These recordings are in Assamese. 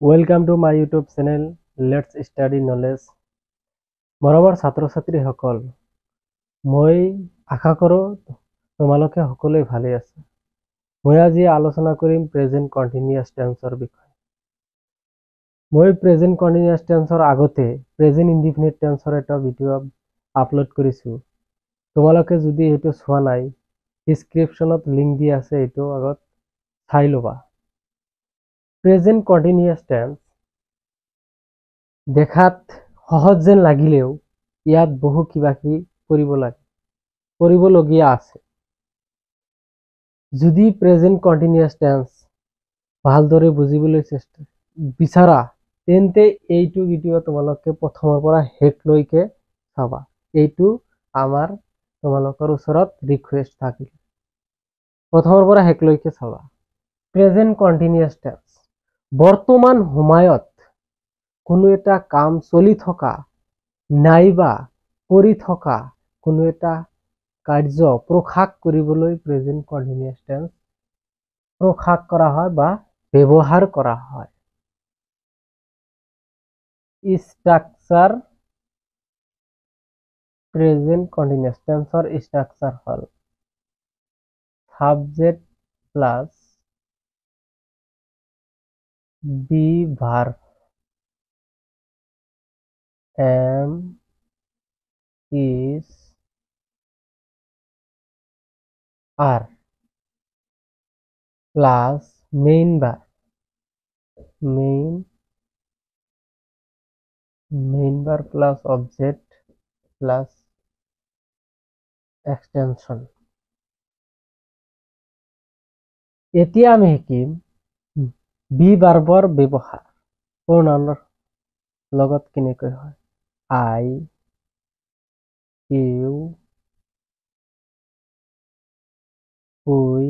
Welcome to my YouTube channel. Let's study knowledge. মৰমৰ ছাত্ৰ-ছাত্ৰীসকল, মই আশা কৰোঁ তোমালোকে সকলোৱে ভালে আছে। মই আজি আলোচনা কৰিম প্ৰেজেন্ট কন্টিনিউয়াছ টেন্সৰ বিষয়ে। মই প্ৰেজেন্ট কন্টিনিউয়াছ টেন্সৰ আগতে প্ৰেজেন্ট ইনডিফিনিট টেন্সৰ এটা ভিডিঅ' আপলোড কৰিছোঁ। তোমালোকে যদি এইটো চোৱা নাই, ডিসক্ৰিপশ্যনত লিংক দি আছে, এইটো আগত চাই ল'বা। প্ৰেজেন্ট কন্টিনিউয়াছ টেন্স দেখাত সহজ যেন লাগিলেও ইয়াত বহু কিবা কিবি কৰিবলগীয়া আছে। যদি প্ৰেজেন্ট কন্টিনিউয়াছ টেন্স ভালদৰে বুজিবলৈ বিচাৰা, তেন্তে এইটো ভিডিঅ' তোমালোকে প্ৰথমৰ পৰা শেষলৈকে চাবা। এইটো আমাৰ তোমালোকৰ ওচৰত ৰিকুৱেষ্ট থাকিল, প্ৰথমৰ পৰা শেষলৈকে চাবা। প্ৰেজেন্ট কন্টিনিউয়াছ টেন্স বৰ্তমান সময়ত কোনো এটা কাম চলি থকা নাইবা কৰি থকা কোনো এটা কাৰ্য প্ৰকাশ কৰিবলৈ প্ৰেজেন্ট কন্টিনিউয়াছ টেন্স প্ৰকাশ কৰা হয় বা ব্যৱহাৰ কৰা হয়। স্ট্ৰাকচাৰ প্ৰেজেন্ট কন্টিনিউয়াছ টেন্সৰ স্ট্ৰাকচাৰ হ'ল subject plus be verb am is are plus main verb plus object plus extension। এতিয়া আমি শিকিম বি ভাৰ্বৰ ব্যৱহাৰ প্ৰনাউনৰ লগত কেনেকৈ হয়। I, you, we,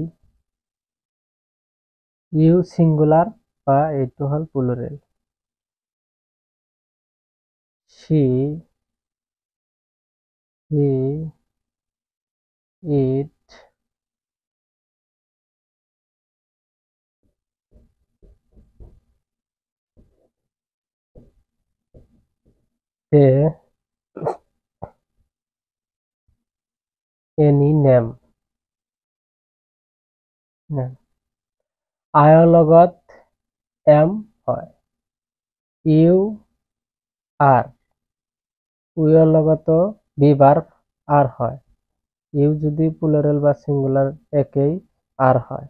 you singular বা এইটো হল plural, she, he, it, they, any name। আয়ৰ লগত am হয়, you are, উইৰ লগতো বি ভাৰ্ব are হয়, ইউ যদি প্লুৰেল বা সিঙ্গুলার একেই are হয়।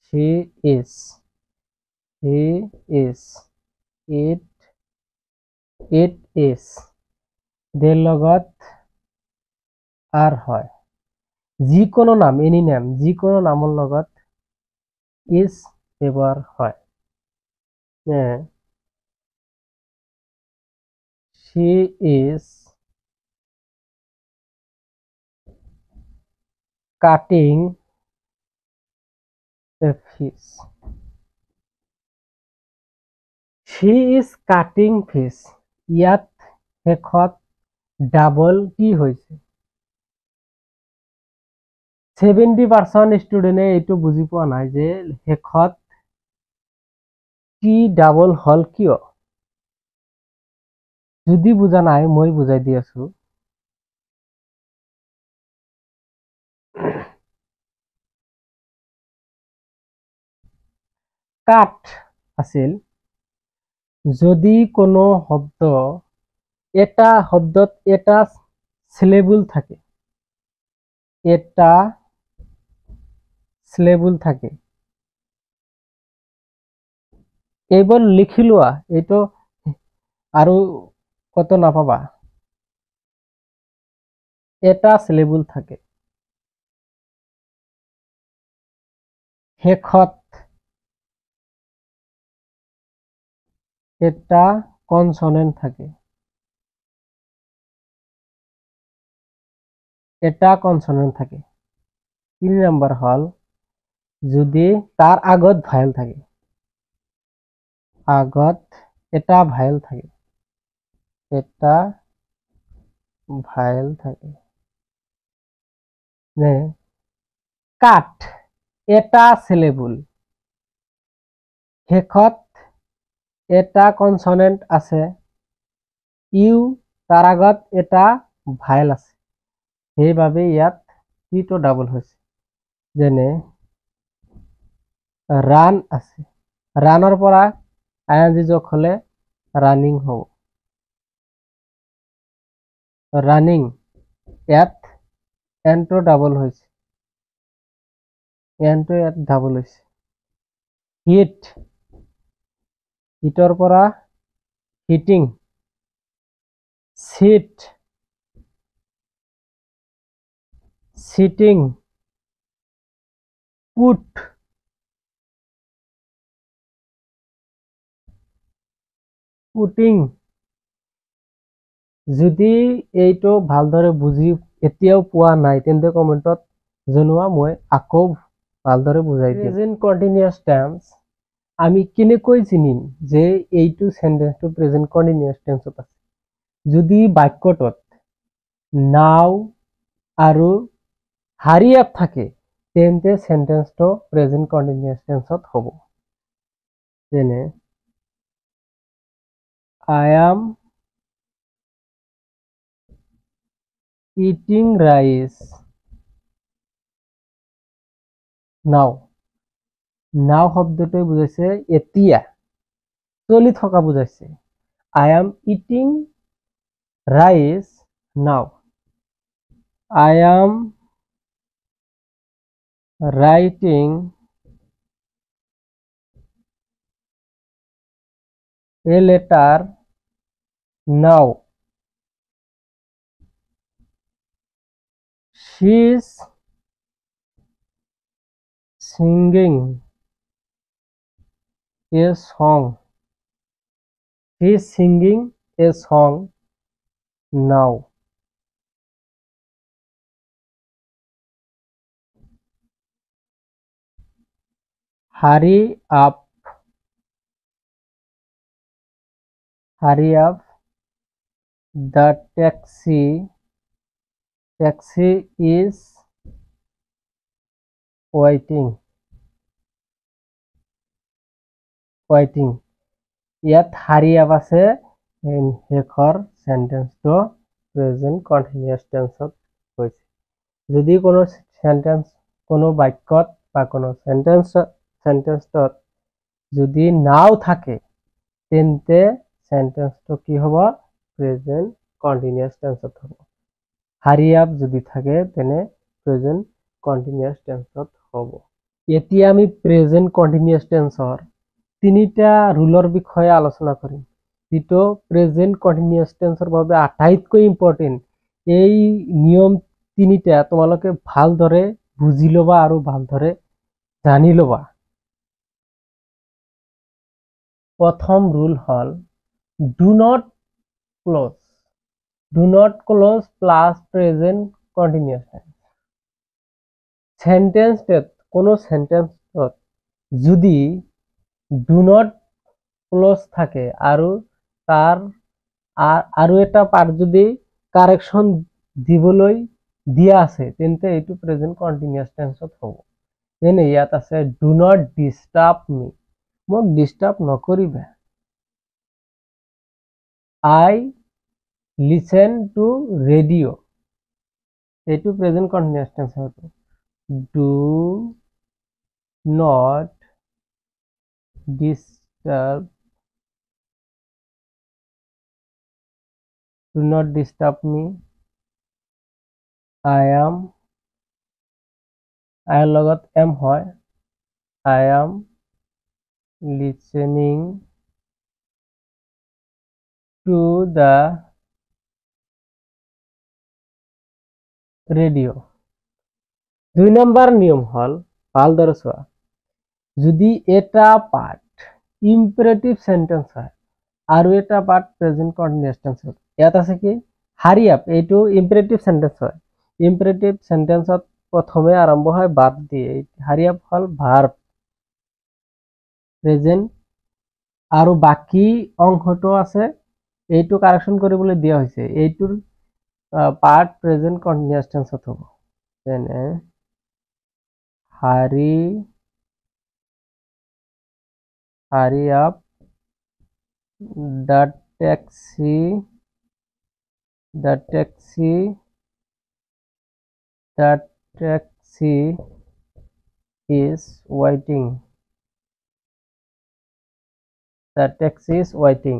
she is, he is, it is, দের লগত are হয়। যিকোনো নাম এনি নেম, যিকোনো নামৰ লগত is ব্যৱহাৰ হয়। she is cutting a fish, she is cutting fish। ইয়াত শেষত ডাবল কি হৈছে, 70% ষ্টুডেণ্টে এইটো বুজি পোৱা নাই যে শেষত কি ডাবল হল কিয়। যদি বুজা নাই মই বুজাই দি আছো। কাট আছিল যদি কোনো শব্দ এটা শব্দত এটা সিলেবল থাকে, এটা সিলেবল থাকে, এইবোৰ লিখি লোৱা, এইটো আৰু কত নাপাবা। এটা সিলেবল থাকে, শেষত এটা কনসনেন্ট থাকে, এটা কনসনেন্ট থাকে। 3 নম্বৰ হল যদি তার আগত ভায়েল থাকে, আগত এটা ভায়েল থাকে, এটা ভায়েল থাকে। কাট এটা সিলেবল, শেষত এটা কনসনেন্ট আছে, ইউ তাৰ আগত এটা ভায়েল আছে, সেইবাবে ইয়াত টিটো ডাবল হৈছে। যেনে ৰান আছে, ৰানৰ পৰা আইএনজি যোগ হলে ৰানিং হ'ব। ৰানিং, ইয়াত এনটো ডাবল হৈছে, এনটো ইয়াত ডাবল হৈছে। হিট, হিটৰ পৰা hitting. Sit, sitting. Put, putting. যদি এইটো ভালদৰে বুজি এতিয়াও পোৱা নাই তেন্তে কমেন্টত জনোৱা, মই আকৌ ভালদৰে বুজাই দিম। প্ৰেজেন্ট কন্টিনিউয়াস টেন্স আমি কেনেকৈ চিনিম যে এইটো সেন্টেন্সটো প্ৰেজেন্ট কন্টিনিউয়াস টেন্সত আছে? যদি বাক্যটোত নাও আৰু হাৰি আপ থাকে তেন্তে সেন্টেন্সটো প্ৰেজেন্ট কন্টিনিউয়াস টেন্সত হ'ব। যেনে I am eating rice now. নাও শব্দটোৱে বুজাইছে এতিয়া, চলি থকা বুজাইছে। I am eating rice now. I am writing a letter now. She is singing a song. He is singing a song now. Hurry up. Hurry up. The taxi is waiting. ইয়াত হাৰি আপ আছে, শেষৰ সেন্টেন্সটো প্ৰেজেন্ট কন্টিনিউয়াস টেন্সত হৈছে। যদি কোনো সেন্টেন্স, কোনো বাক্যত বা কোনো সেন্টেন্সত যদি নাও থাকে তেন্তে সেন্টেন্সটো কি হ'ব? প্ৰেজেন্ট কন্টিনিউয়াস টেন্সত হ'ব। হাৰি আপ যদি থাকে তেনে প্ৰেজেন্ট কন্টিনিউয়াস টেন্সত হ'ব। এতিয়া আমি প্ৰেজেন্ট কন্টিনিউয়াস টেন্সৰ তিনিটা ৰুলৰ বিষয়ে আলোচনা কৰিম, যিটো প্ৰেজেন্ট কন্টিনিউয়াস টেন্সৰ বাবে আটাইতকৈ ইম্পৰ্টেন্ট। এই নিয়ম তিনিটা তোমালোকে ভালদৰে বুজি ল'বা আৰু ভালদৰে জানি ল'বা। প্ৰথম ৰুল হ'ল do not close. Do not close plus present continuous tense. সেন্টেন্সত, কোনো সেন্টেন্সত যদি ডু নট ক্লোজ থাকে আৰু তাৰ আৰু এটা পার্ট যদি কারেকশন দিবলৈ দিয়া আছে তেন্তে এইটো প্রেজেন্ট কন্টিনিউয়াস টেন্সত হ'ব। যেনে ইয়াত আছে ডু নট ডিস্টার্ব মি, মোক ডিস্টার্ব নকৰিবা। I listen to radio, এইটো প্রেজেন্ট কন্টিনিউয়াস টেন্স হ'ব। Do not disturb, do not disturb me. I am লগত am হয়। I am listening to the radio. 2 number নিয়ম হ'ল, ভালদৰে চোৱা, যদি এটা পাৰ্ট ইম্পেৰেটিভ সেন্টেন্স হয় আৰু এটা পাৰ্ট প্ৰেজেন্ট কন্টিনিউয়াস টেন্স হয়, ইয়াত আছে কি হাৰি আপ, এইটো ইম্পেৰেটিভ সেন্টেন্স হয়। ইম্পেৰেটিভ সেন্টেন্সত প্ৰথমে আৰম্ভ হয় ভাৰ্ব দিয়ে, হাৰি আপ হ'ল ভাৰ্ব প্ৰেজেন্ট, আৰু বাকি অংশটো আছে এইটো কাৰেকশন কৰিবলৈ দিয়া হৈছে, এইটোৰ পাৰ্ট প্ৰেজেন্ট কন্টিনিউয়াস টেন্সত হ'ব। যেনে হাৰি up The taxi the taxi the taxi is waiting. The taxi is waiting.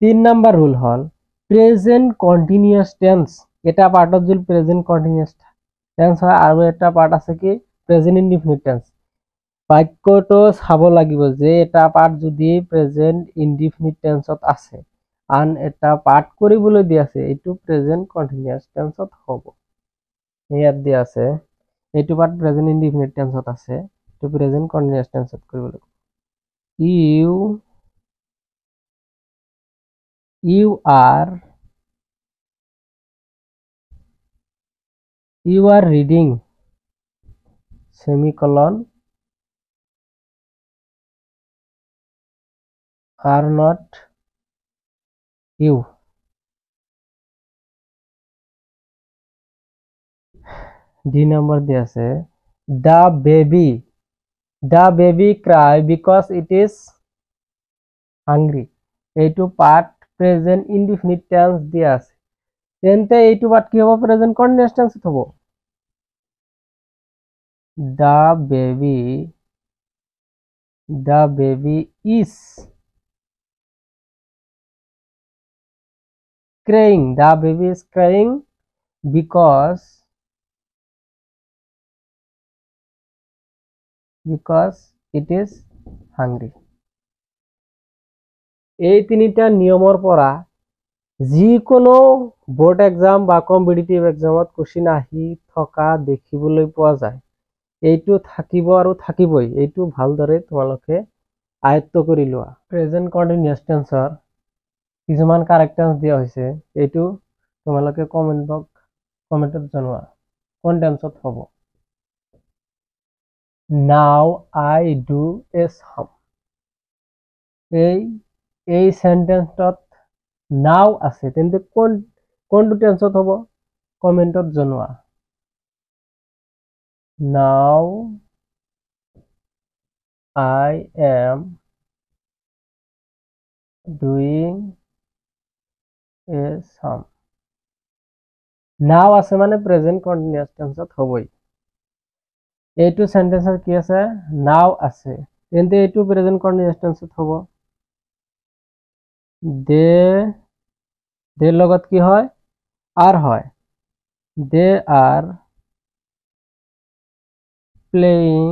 3 number rule হল প্রেজেন্ট কন্টিনিউয়াস টেন্স। এটা part of present continuous tense হয় আৰু এটা পার্ট আছে কি প্রেজেন্ট ইনডিফিনিট টেন্স। বাক্যটো চাব লাগিব যে এটা পার্ট যদি প্রেজেন্ট ইনডিফিনিট টেন্সত আছে আন এটা পার্ট কৰিবলৈ দি আছে এইটো প্রেজেন্ট কন্টিনিউয়াস টেন্সত হ'ব। ইয়াত দি আছে এইটো পার্ট প্রেজেন্ট ইনডিফিনিট টেন্সত আছে এইটো প্রেজেন্ট কন্টিনিউয়াস টেন্সত কৰিব লাগিব। You are reading semicolon are not you. D number দিয়ে আছে the baby cry because it is hungry. এইটো পার্ট প্রেজেন্ট ইনডিফিনিট টেন্স দিয়া আছে তেন্তে এইটো পার্ট কি হ'ব প্রেজেন্ট কন্টিনিউয়াস টেন্সত হ'ব। the baby is crying. The baby is crying because it is hungry. এই তিনিটা নিয়মৰ পৰা যিকোনো বোৰ্ড এক্সাম বা কম্পিটিটিভ এক্সামত কোশ্চিন আহি থকা দেখিবলৈ পোৱা যায়। এইটো থাকিব আৰু থাকিবই, এইটো ভালদৰে তোমালোকে আয়ত্ত কৰি লোৱা। প্ৰেজেন্ট কন্টিনিউয়াস টেন্সৰ কিছুমান কাৰেক্ট টেন্স দিয়া হৈছে এইটো তোমালোকে কমেন্টত জনোৱা কোন টেন্সত হ'ব। নাও আই ডু এ সাম। এই সেন্টেন্সত নাও আছে তেন্তে কোনটো টেন্সত হ'ব কমেন্টত জনোৱা। Now I am doing a সাম। নাও আছে মানে প্ৰেজেন্ট কন্টিনিউয়াস টেন্সত হ'বই। এইটো সেন্টেন্সৰ কি আছে নাও আছে তেন্তে এইটো প্রেজেন্ট কন্টিনিউয়াস টেন্সত হ'ব। দে লগত কি হয় আর হয়। দে আর প্লেইং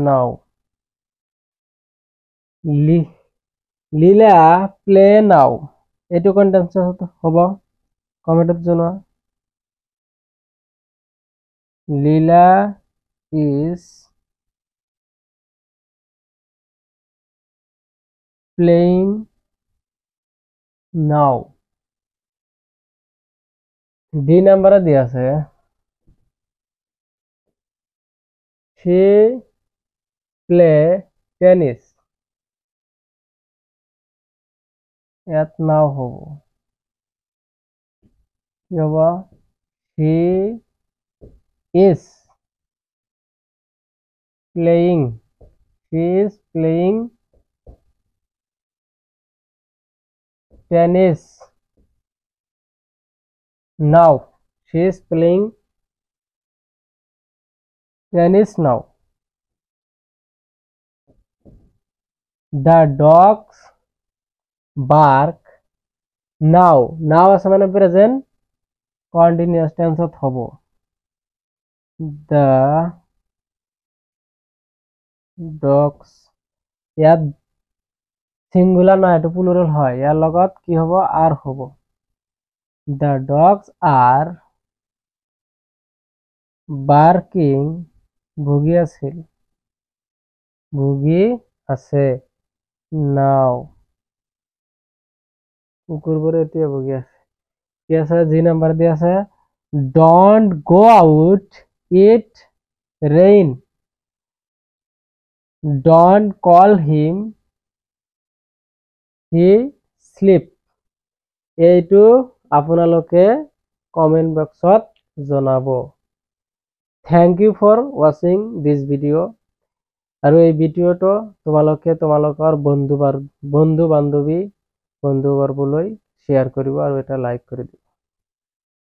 নাও। লীলা প্লে নাও। এইটো কোন টেন্সত হ'ব কমেন্টত জনোৱা। লীলা is playing now. D নাম্বারে দিয়া আছে she play tennis. ইয়াত নাও হ'ব কি হ'ব she is playing tennis now. She is playing tennis now. The dogs bark now. Now আছে মানে প্রেজেন্ট কন্টিনিউয়াস টেন্সত হ'ব। The dogs ইয়াত সিঙ্গুলার নয় এটা প্লুরাল হয় ইয়ার লগত কি হ'ব আর হ'ব। The dogs are barking ভুগি আছে now. কুকুৰবোৰে এতিয়া ভুগি আছে কি আছে জি নাম্বার দি আছে don't go out it rain. Don't call him he sleep. এইটো আপোনালোকে কমেন্ট বক্সত জনাব। Thank you for watching this video. আৰু এই ভিডিঅ'টো তোমালোকৰ বন্ধু বান্ধৱী বন্ধুবৰ্গলৈ শ্বেয়াৰ কৰিব আৰু এটা লাইক কৰি দিব।